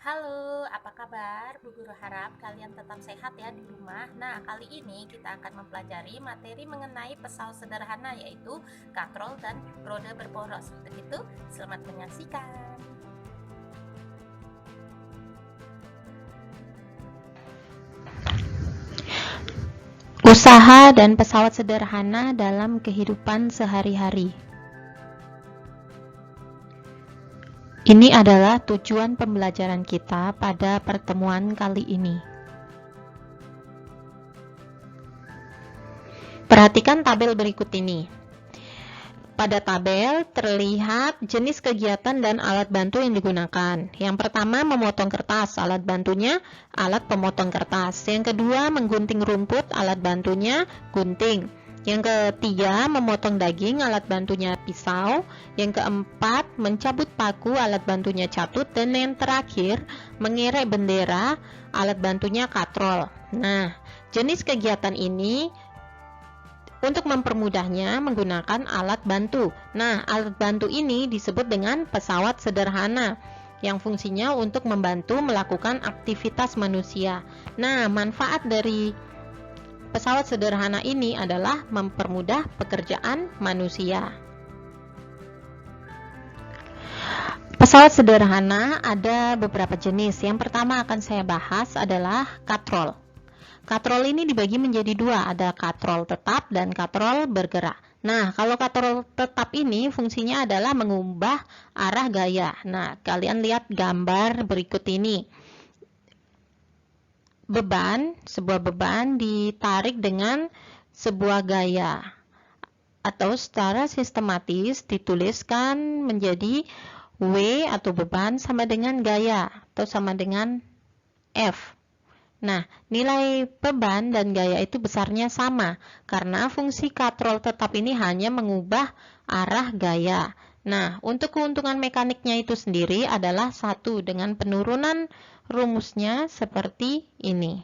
Halo, apa kabar? Bu Guru harap kalian tetap sehat ya di rumah. Nah, kali ini kita akan mempelajari materi mengenai pesawat sederhana yaitu katrol dan roda berporos. Untuk itu, selamat menyaksikan. Usaha dan pesawat sederhana dalam kehidupan sehari-hari. Ini adalah tujuan pembelajaran kita pada pertemuan kali ini. Perhatikan tabel berikut ini. Pada tabel terlihat jenis kegiatan dan alat bantu yang digunakan. Yang pertama, memotong kertas, alat bantunya alat pemotong kertas. Yang kedua, menggunting rumput, alat bantunya gunting. Yang ketiga, memotong daging, alat bantunya pisau. Yang keempat, mencabut paku, alat bantunya catut. Dan yang terakhir, mengerek bendera, alat bantunya katrol. Nah, jenis kegiatan ini untuk mempermudahnya menggunakan alat bantu. Nah, alat bantu ini disebut dengan pesawat sederhana yang fungsinya untuk membantu melakukan aktivitas manusia. Nah, manfaat dari pesawat sederhana ini adalah mempermudah pekerjaan manusia. Pesawat sederhana ada beberapa jenis. Yang pertama akan saya bahas adalah katrol. Katrol ini dibagi menjadi dua, ada katrol tetap dan katrol bergerak. Nah, kalau katrol tetap ini fungsinya adalah mengubah arah gaya. Nah, kalian lihat gambar berikut ini. Sebuah beban ditarik dengan sebuah gaya atau secara sistematis dituliskan menjadi W atau beban sama dengan gaya atau sama dengan F. Nah, nilai beban dan gaya itu besarnya sama karena fungsi katrol tetap ini hanya mengubah arah gaya. Nah, untuk keuntungan mekaniknya itu sendiri adalah satu dengan penurunan rumusnya seperti ini.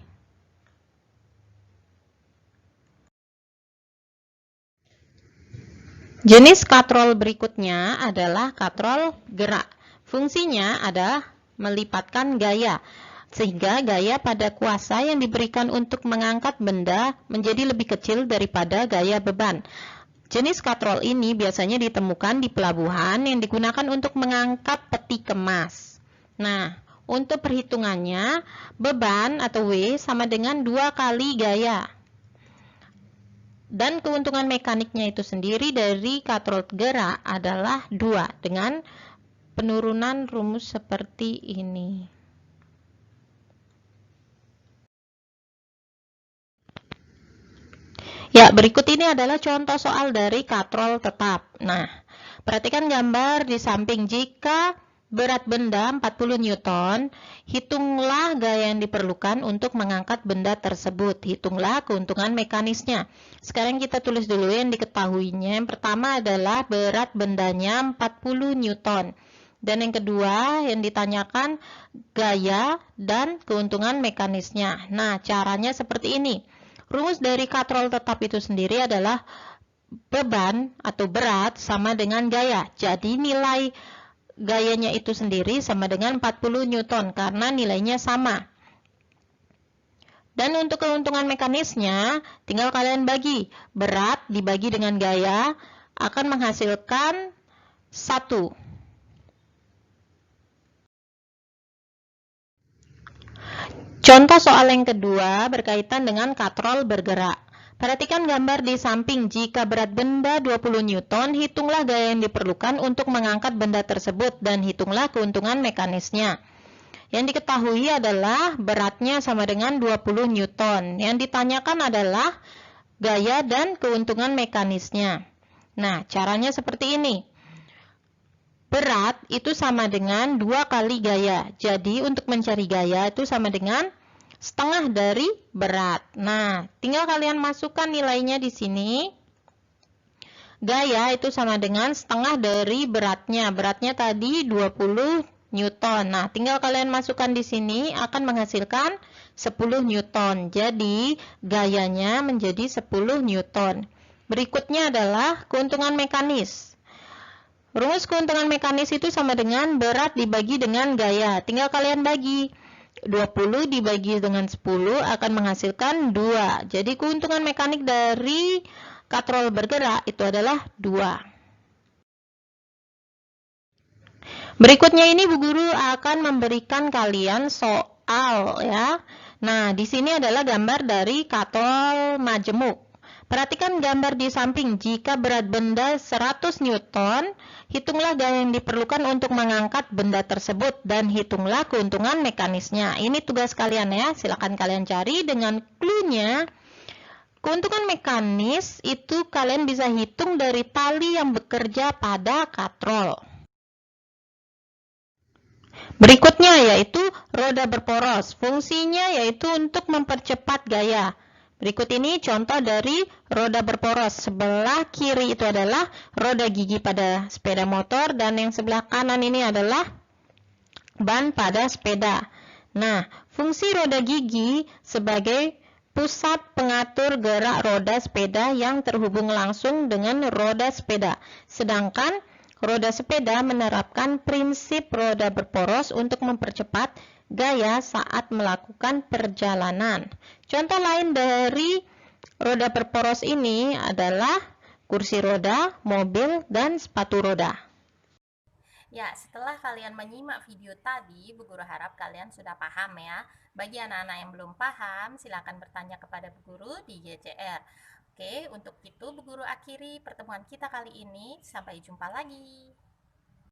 Jenis katrol berikutnya adalah katrol gerak. Fungsinya adalah melipatkan gaya, sehingga gaya pada kuasa yang diberikan untuk mengangkat benda menjadi lebih kecil daripada gaya beban. Jenis katrol ini biasanya ditemukan di pelabuhan yang digunakan untuk mengangkat peti kemas. Nah, untuk perhitungannya, beban atau W sama dengan 2 kali gaya. Dan keuntungan mekaniknya itu sendiri dari katrol gerak adalah 2 dengan penurunan rumus seperti ini. Ya, berikut ini adalah contoh soal dari katrol tetap. Nah, perhatikan gambar di samping. Jika berat benda 40 Newton, hitunglah gaya yang diperlukan untuk mengangkat benda tersebut. Hitunglah keuntungan mekanisnya. Sekarang kita tulis dulu yang diketahuinya. Yang pertama adalah berat bendanya 40 Newton. Dan yang kedua yang ditanyakan gaya dan keuntungan mekanisnya. Nah, caranya seperti ini. Rumus dari katrol tetap itu sendiri adalah beban atau berat sama dengan gaya. Jadi nilai gayanya itu sendiri sama dengan 40 Newton karena nilainya sama. Dan untuk keuntungan mekanisnya, tinggal kalian bagi. Berat dibagi dengan gaya akan menghasilkan 1. Contoh soal yang kedua berkaitan dengan katrol bergerak. Perhatikan gambar di samping. Jika berat benda 20 Newton, hitunglah gaya yang diperlukan untuk mengangkat benda tersebut dan hitunglah keuntungan mekanisnya. Yang diketahui adalah beratnya sama dengan 20 Newton. Yang ditanyakan adalah gaya dan keuntungan mekanisnya. Nah, caranya seperti ini. Berat itu sama dengan 2 kali gaya. Jadi untuk mencari gaya itu sama dengan setengah dari berat. Nah, tinggal kalian masukkan nilainya di sini. Gaya itu sama dengan setengah dari beratnya. Beratnya tadi 20 Newton. Nah, tinggal kalian masukkan di sini akan menghasilkan 10 Newton. Jadi, gayanya menjadi 10 Newton. Berikutnya adalah keuntungan mekanis. Rumus keuntungan mekanis itu sama dengan berat dibagi dengan gaya. Tinggal kalian bagi. 20 dibagi dengan 10 akan menghasilkan 2. Jadi keuntungan mekanik dari katrol bergerak itu adalah 2. Berikutnya ini Bu Guru akan memberikan kalian soal ya. Nah, di sini adalah gambar dari katrol majemuk. Perhatikan gambar di samping. Jika berat benda 100 Newton, hitunglah gaya yang diperlukan untuk mengangkat benda tersebut dan hitunglah keuntungan mekanisnya. Ini tugas kalian ya. Silakan kalian cari dengan clue-nya. Keuntungan mekanis itu kalian bisa hitung dari tali yang bekerja pada katrol. Berikutnya yaitu roda berporos. Fungsinya yaitu untuk mempercepat gaya. Berikut ini contoh dari roda berporos. Sebelah kiri itu adalah roda gigi pada sepeda motor dan yang sebelah kanan ini adalah ban pada sepeda. Nah, fungsi roda gigi sebagai pusat pengatur gerak roda sepeda yang terhubung langsung dengan roda sepeda. Sedangkan roda sepeda menerapkan prinsip roda berporos untuk mempercepat gaya saat melakukan perjalanan. Contoh lain dari roda berporos ini adalah kursi roda, mobil, dan sepatu roda. Ya, setelah kalian menyimak video tadi, Bu Guru harap kalian sudah paham ya. Bagi anak-anak yang belum paham, silakan bertanya kepada Bu Guru di GCR. Oke, untuk itu Bu Guru akhiri pertemuan kita kali ini. Sampai jumpa lagi.